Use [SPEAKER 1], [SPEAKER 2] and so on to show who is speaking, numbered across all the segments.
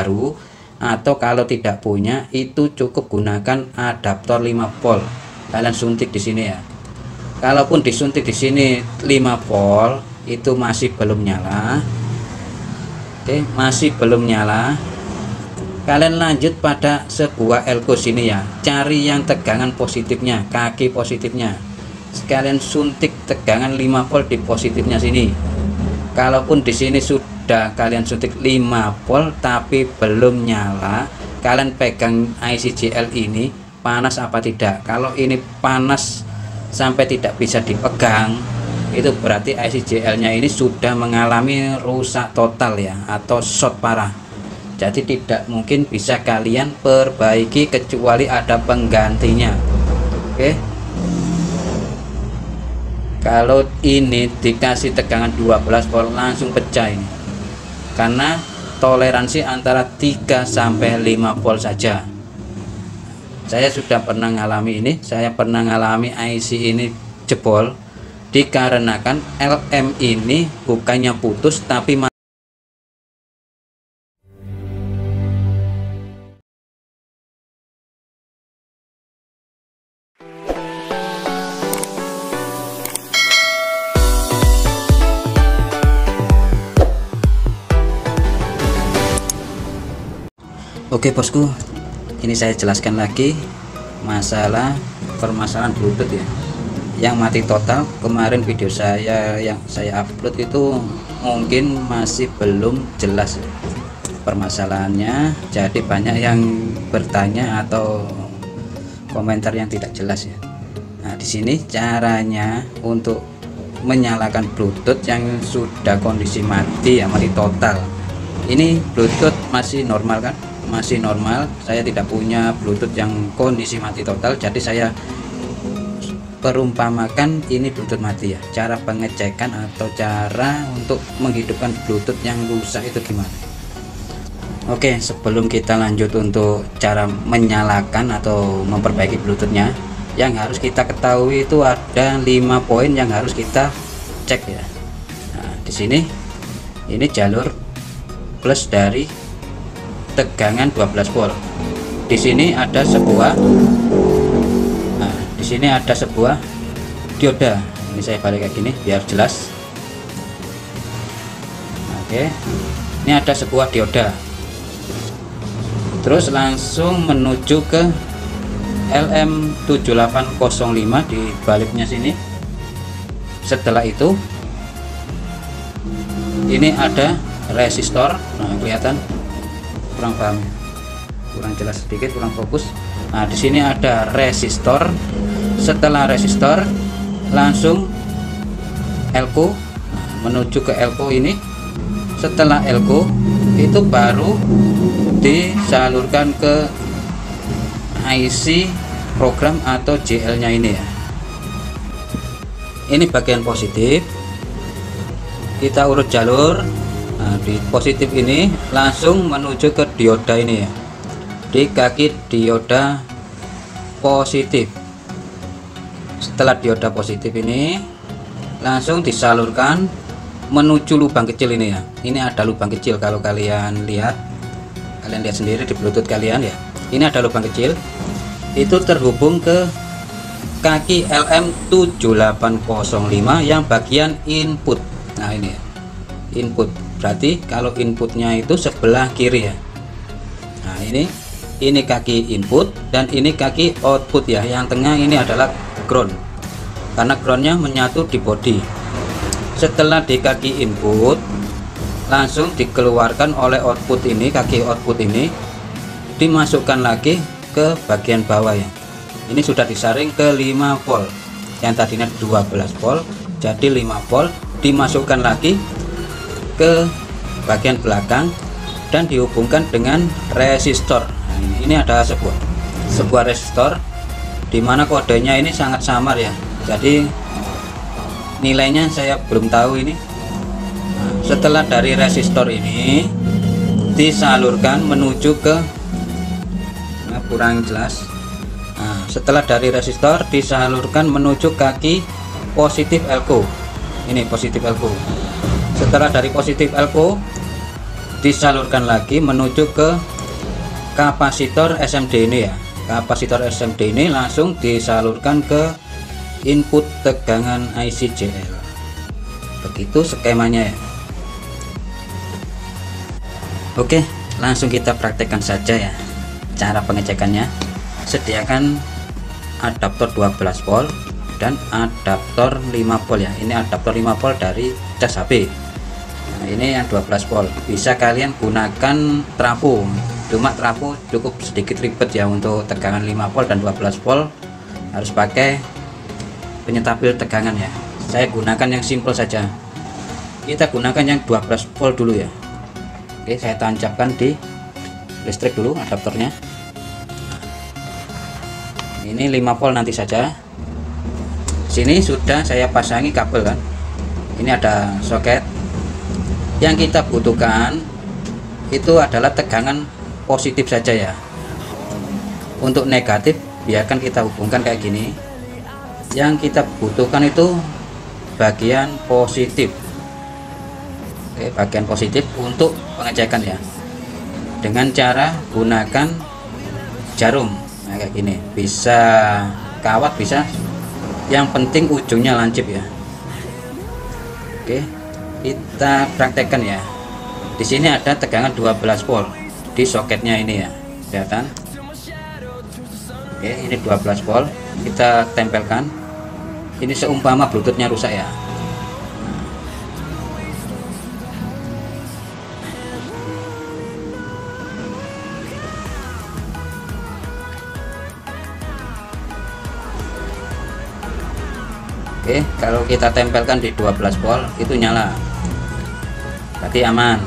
[SPEAKER 1] baru, atau kalau tidak punya itu cukup gunakan adaptor 5 volt. Kalian suntik di sini ya. Kalaupun disuntik di sini 5 volt itu masih belum nyala. Oke, masih belum nyala. Kalian lanjut pada sebuah elko sini ya. Cari yang tegangan positifnya, kaki positifnya. Sekalian suntik tegangan 5 volt di positifnya sini. Kalaupun di sini sudah kalian suntik 5 volt tapi belum nyala, kalian pegang ICGL ini panas apa tidak. Kalau ini panas sampai tidak bisa dipegang, itu berarti ICGL nya ini sudah mengalami rusak total ya, atau short parah. Jadi tidak mungkin bisa kalian perbaiki kecuali ada penggantinya. Oke, kalau ini dikasih tegangan 12 volt langsung pecah ini, karena toleransi antara 3 sampai 5 volt saja. Saya sudah pernah ngalami ini, saya pernah ngalami IC ini jebol dikarenakan LM ini bukannya putus tapi Oke bosku, ini saya jelaskan lagi masalah permasalahan Bluetooth ya, yang mati total. Kemarin video saya yang saya upload itu mungkin masih belum jelas permasalahannya, jadi banyak yang bertanya atau komentar yang tidak jelas ya. Nah, di sini caranya untuk menyalakan Bluetooth yang sudah kondisi mati ya, mati total. Ini Bluetooth masih normal kan? Masih normal. Saya tidak punya Bluetooth yang kondisi mati total, jadi saya perumpamakan ini Bluetooth mati ya. Cara pengecekan atau cara untuk menghidupkan Bluetooth yang rusak itu gimana? Oke, sebelum kita lanjut untuk cara menyalakan atau memperbaiki Bluetoothnya, yang harus kita ketahui itu ada 5 poin yang harus kita cek ya. Nah, di sini ini jalur plus dari tegangan 12 volt. Di sini ada sebuah di sini ada sebuah dioda. Ini saya balik kayak gini biar jelas. Oke, ini ada sebuah dioda. Terus langsung menuju ke LM7805 di baliknya sini. Setelah itu ini ada resistor. Nah, kelihatan kurang paham, kurang jelas sedikit, kurang fokus. Nah, di sini ada resistor. Setelah resistor langsung elko, menuju ke elko ini. Setelah elko itu baru disalurkan ke IC program atau JL nya ini ya. Ini bagian positif, kita urut jalur. Nah, di positif ini langsung menuju ke dioda ini ya, di kaki dioda positif. Setelah dioda positif ini langsung disalurkan menuju lubang kecil ini ya. Ini ada lubang kecil, kalau kalian lihat sendiri di Bluetooth kalian ya. Ini ada lubang kecil, itu terhubung ke kaki LM7805 yang bagian input. Nah, ini ya, input. Berarti kalau inputnya itu sebelah kiri ya. Nah, ini kaki input dan ini kaki output ya. Yang tengah ini adalah ground, karena groundnya menyatu di body. Setelah di kaki input langsung dikeluarkan oleh output ini, kaki output ini dimasukkan lagi ke bagian bawah ya. Ini sudah disaring ke 5 volt, yang tadinya 12 volt jadi 5 volt, dimasukkan lagi ke bagian belakang dan dihubungkan dengan resistor. Nah, ini ada sebuah resistor dimana kodenya ini sangat samar ya, jadi nilainya saya belum tahu ini. Nah, setelah dari resistor ini disalurkan menuju ke kurang jelas. Nah, setelah dari resistor disalurkan menuju kaki positif elko. Ini positif elko. Setelah dari positif elko disalurkan lagi menuju ke kapasitor SMD ini ya. Kapasitor SMD ini langsung disalurkan ke input tegangan IC JL. Begitu skemanya ya. Oke, langsung kita praktekkan saja ya cara pengecekannya. Sediakan adaptor 12 volt dan adaptor 5 volt ya. Ini adaptor 5 volt dari cas HP. Nah, ini yang 12 volt. Bisa kalian gunakan trafo. Cuma trafo cukup sedikit ribet ya, untuk tegangan 5 volt dan 12 volt harus pakai penyetabil tegangan ya. Saya gunakan yang simple saja. Kita gunakan yang 12 volt dulu ya. Oke, saya tancapkan di listrik dulu adaptornya. Ini 5 volt nanti saja. Sini sudah saya pasangi kabel kan. Ini ada soket. Yang kita butuhkan itu adalah tegangan positif saja ya. Untuk negatif biarkan kita hubungkan kayak gini. Yang kita butuhkan itu bagian positif. Oke, bagian positif untuk pengecekan ya, dengan cara gunakan jarum. Nah, kayak gini, bisa kawat, bisa, yang penting ujungnya lancip ya. Oke, kita praktekkan ya. Di sini ada tegangan 12 volt di soketnya ini ya, kelihatan. Oke, ini 12 volt, kita tempelkan. Ini seumpama bluetoothnya rusak ya. Oke, kalau kita tempelkan di 12 volt itu nyala, berarti aman.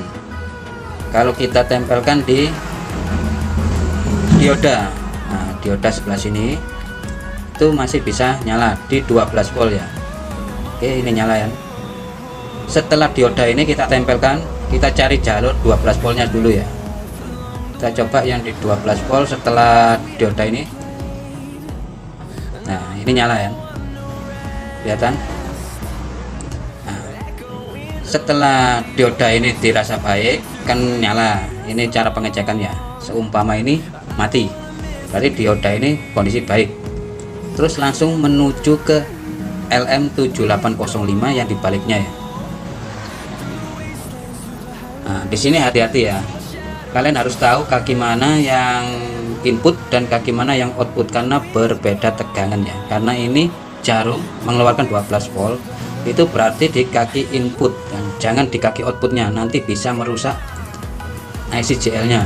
[SPEAKER 1] Kalau kita tempelkan di dioda, nah dioda sebelah sini itu masih bisa nyala di 12 volt ya. Oke, ini nyala ya. Setelah dioda ini kita tempelkan, kita cari jalur 12 voltnya dulu ya. Kita coba yang di 12 volt setelah dioda ini. Nah, ini nyala ya, kelihatan. Nah, setelah dioda ini dirasa baik kan nyala. Ini cara pengecekan ya. Seumpama ini mati, berarti dioda ini kondisi baik. Terus langsung menuju ke LM7805 yang dibaliknya ya. Nah, di sini hati-hati ya. Kalian harus tahu kaki mana yang input dan kaki mana yang output, karena berbeda tegangannya. Karena ini jarum mengeluarkan 12 volt, itu berarti di kaki input dan jangan di kaki outputnya, nanti bisa merusak IC JL nya.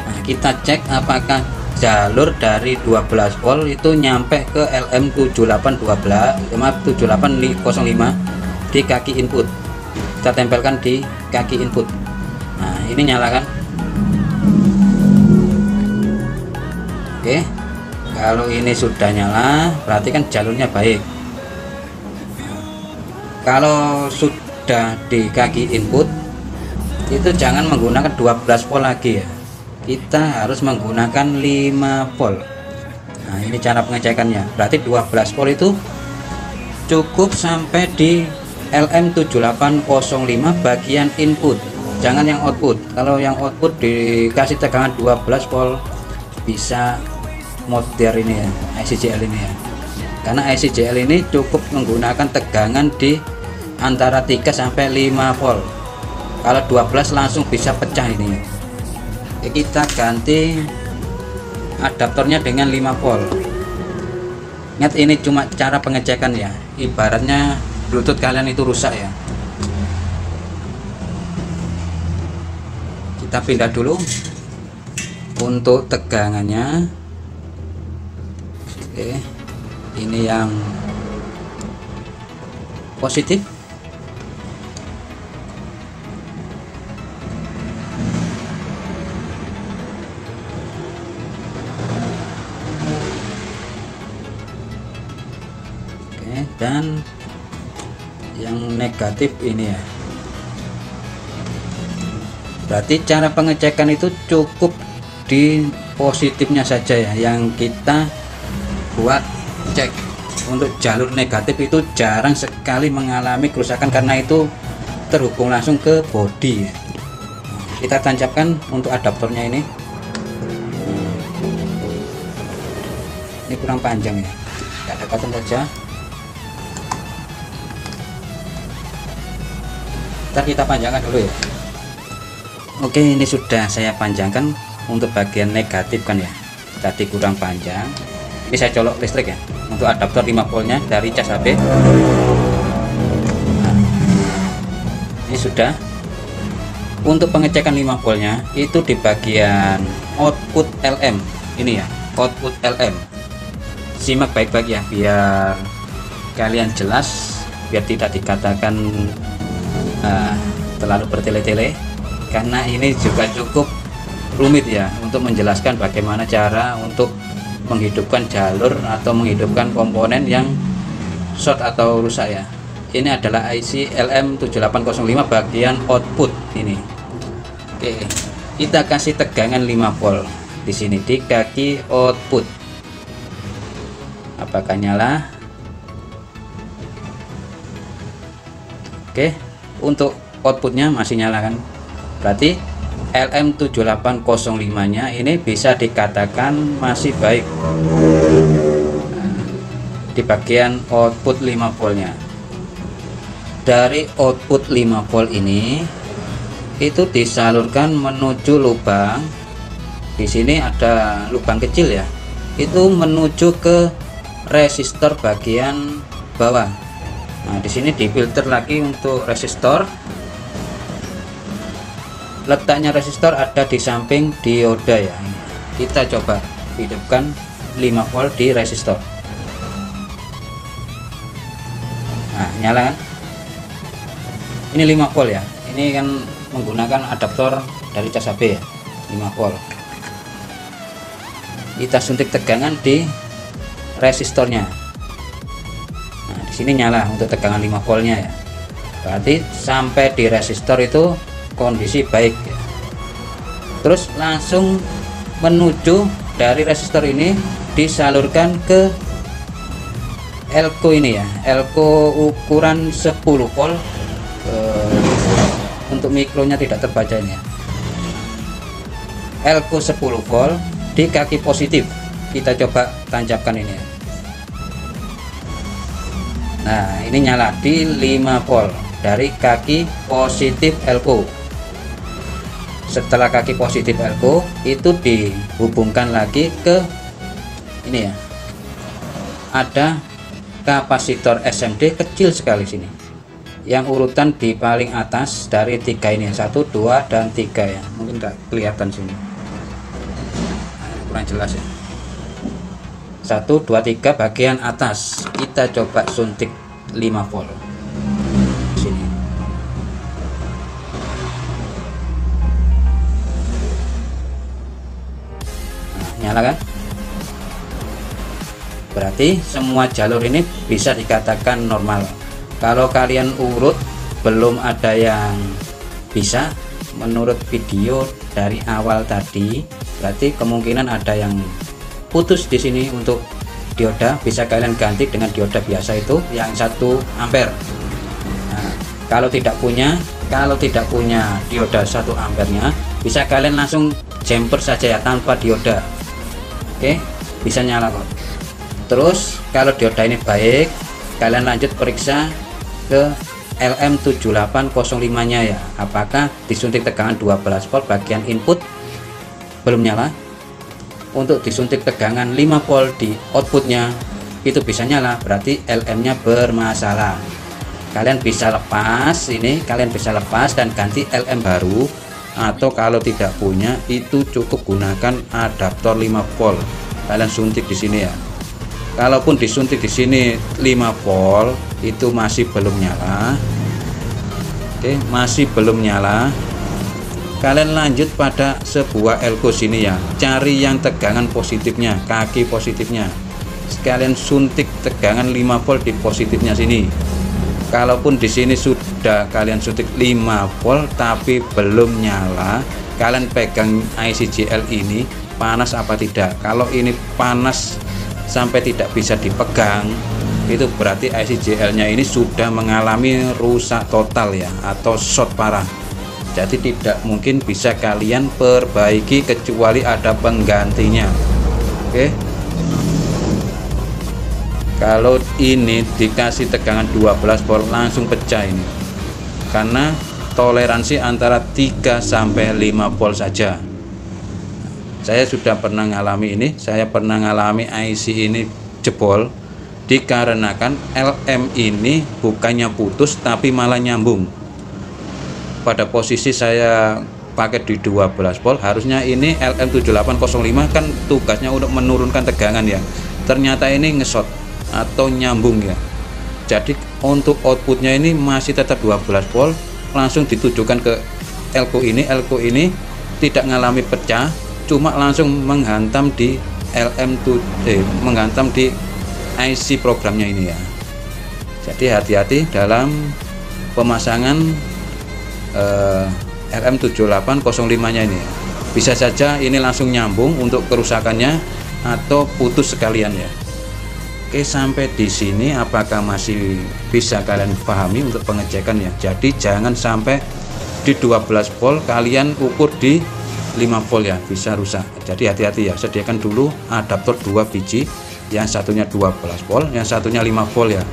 [SPEAKER 1] Nah, kita cek apakah jalur dari 12 volt itu nyampe ke LM7805 di kaki input. Kita tempelkan di kaki input. Nah, ini nyala kan. Oke, kalau ini sudah nyala berarti kan jalurnya baik. Kalau sudah di kaki input itu jangan menggunakan 12 volt lagi ya, kita harus menggunakan 5 volt. Nah, ini cara pengecekannya. Berarti 12 volt itu cukup sampai di LM7805 bagian input, jangan yang output. Kalau yang output dikasih tegangan 12 volt bisa modern ini ya, ICJL ini ya. Karena ICJL ini cukup menggunakan tegangan di antara 3 sampai 5 volt. Kalau 12 langsung bisa pecah ini ya. Oke, kita ganti adaptornya dengan 5 volt. Ingat, ini cuma cara pengecekan ya, ibaratnya Bluetooth kalian itu rusak ya. Kita pindah dulu untuk tegangannya. Oke, ini yang positif. Oke, dan yang negatif ini ya. Berarti cara pengecekan itu cukup di positifnya saja ya, yang kita buat cek. Untuk jalur negatif itu jarang sekali mengalami kerusakan karena itu terhubung langsung ke bodi ya. kita tancapkan untuk adaptornya ini kurang panjang ya, kita dapatkan saja. Ntar kita panjangkan dulu ya. Oke, ini sudah saya panjangkan untuk bagian negatif kan ya, tadi kurang panjang. Ini saya colok listrik ya untuk adaptor 5 voltnya dari cas HP. Nah, ini sudah. Untuk pengecekan 5 voltnya itu di bagian output LM ini ya, output LM. Simak baik-baik ya biar kalian jelas, biar tidak dikatakan terlalu bertele-tele, karena ini juga cukup rumit ya untuk menjelaskan bagaimana cara untuk menghidupkan jalur atau menghidupkan komponen yang short atau rusak ya. Ini adalah IC LM7805 bagian output ini. Oke, kita kasih tegangan 5 volt di sini di kaki output. Apakah nyala? Oke, untuk outputnya masih nyala kan, berarti LM7805 nya ini bisa dikatakan masih baik. Nah, di bagian output 5 voltnya, dari output 5 volt ini itu disalurkan menuju lubang. Di sini ada lubang kecil ya, itu menuju ke resistor bagian bawah. Nah, di sini difilter lagi untuk resistor. Letaknya resistor ada di samping dioda ya. Kita coba hidupkan 5 volt di resistor. Nah, nyala kan? Ini 5 volt ya. Ini kan menggunakan adaptor dari cas HP ya, 5 volt. Kita suntik tegangan di resistornya. Nah, di sini nyala untuk tegangan 5 voltnya ya. Berarti sampai di resistor itu kondisi baik ya. Terus langsung menuju dari resistor ini disalurkan ke elko ini ya, elko ukuran 10 volt. Untuk mikronya tidak terbaca ini ya, elko 10 volt di kaki positif. Kita coba tancapkan ini ya. Nah, ini nyala di 5 volt dari kaki positif elko. Setelah kaki positif elko itu dihubungkan lagi ke ini ya, ada kapasitor SMD kecil sekali sini, yang urutan di paling atas dari 3 ini, 1, 2, dan 3 ya. Mungkin nggak kelihatan sini, kurang jelas ya. 1, 2, 3 bagian atas. Kita coba suntik 5 volt sini. Nah, nyala kan? Berarti semua jalur ini bisa dikatakan normal. Kalau kalian urut belum ada yang bisa menurut video dari awal tadi, berarti kemungkinan ada yang putus di sini. Untuk dioda bisa kalian ganti dengan dioda biasa itu yang 1 ampere. Nah, kalau tidak punya dioda 1 ampernya, bisa kalian langsung jumper saja ya tanpa dioda. Oke, bisa nyala kok. Terus kalau dioda ini baik, kalian lanjut periksa ke LM7805 nya ya, apakah disuntik tegangan 12 volt bagian input belum nyala. Untuk disuntik tegangan 5 volt di outputnya itu bisa nyala, berarti LM nya bermasalah. Kalian bisa lepas ini, kalian bisa lepas dan ganti LM baru, atau kalau tidak punya itu cukup gunakan adaptor 5 volt. Kalian suntik di sini ya. Kalaupun disuntik di sini 5 volt itu masih belum nyala. Oke, masih belum nyala. Kalian lanjut pada sebuah elko sini ya, cari yang tegangan positifnya, kaki positifnya. Sekalian suntik tegangan 5 volt di positifnya sini. Kalaupun di sini sudah kalian suntik 5 volt tapi belum nyala, kalian pegang ICGL ini panas apa tidak. Kalau ini panas sampai tidak bisa dipegang, itu berarti ICGL nya ini sudah mengalami rusak total ya, atau short parah. jadi tidak mungkin bisa kalian perbaiki kecuali ada penggantinya. Oke, kalau ini dikasih tegangan 12 volt langsung pecah ini, karena toleransi antara 3 sampai 5 volt saja. Saya sudah pernah ngalami ini, saya pernah ngalami IC ini jebol dikarenakan LM ini bukannya putus tapi malah nyambung. Pada posisi saya pakai di 12 volt, harusnya ini LM7805 kan tugasnya untuk menurunkan tegangan ya, ternyata ini ngesot atau nyambung ya. Jadi untuk outputnya ini masih tetap 12 volt, langsung ditujukan ke elko ini tidak ngalami pecah, cuma langsung menghantam di menghantam di IC programnya ini ya. Jadi hati-hati dalam pemasangan LM7805 nya ini ya. Bisa saja ini langsung nyambung untuk kerusakannya atau putus sekalian ya. Oke, sampai di sini apakah masih bisa kalian pahami untuk pengecekan ya. Jadi jangan sampai di 12 volt kalian ukur di 5 volt ya, bisa rusak. Jadi hati-hati ya, sediakan dulu adaptor 2 biji, yang satunya 12 volt, yang satunya 5 volt ya.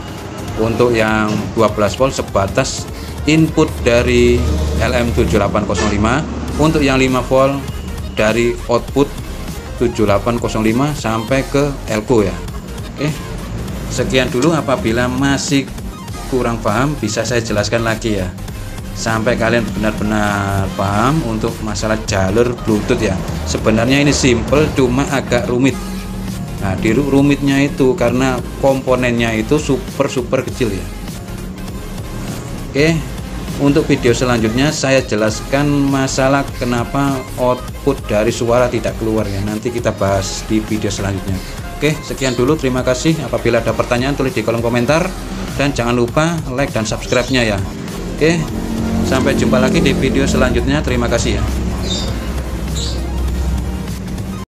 [SPEAKER 1] Untuk yang 12 volt sebatas input dari LM7805, untuk yang 5 volt dari output 7805 sampai ke elko ya. Oke, sekian dulu. Apabila masih kurang paham bisa saya jelaskan lagi ya, sampai kalian benar-benar paham untuk masalah jalur Bluetooth ya. Sebenarnya ini simple, cuma agak rumit. Nah, di rumitnya itu karena komponennya itu super kecil ya. Oke, untuk video selanjutnya saya jelaskan masalah kenapa output dari suara tidak keluar ya. Nanti kita bahas di video selanjutnya. Oke, sekian dulu, terima kasih. Apabila ada pertanyaan tulis di kolom komentar, dan jangan lupa like dan subscribe-nya ya. Oke, sampai jumpa lagi di video selanjutnya. Terima kasih ya.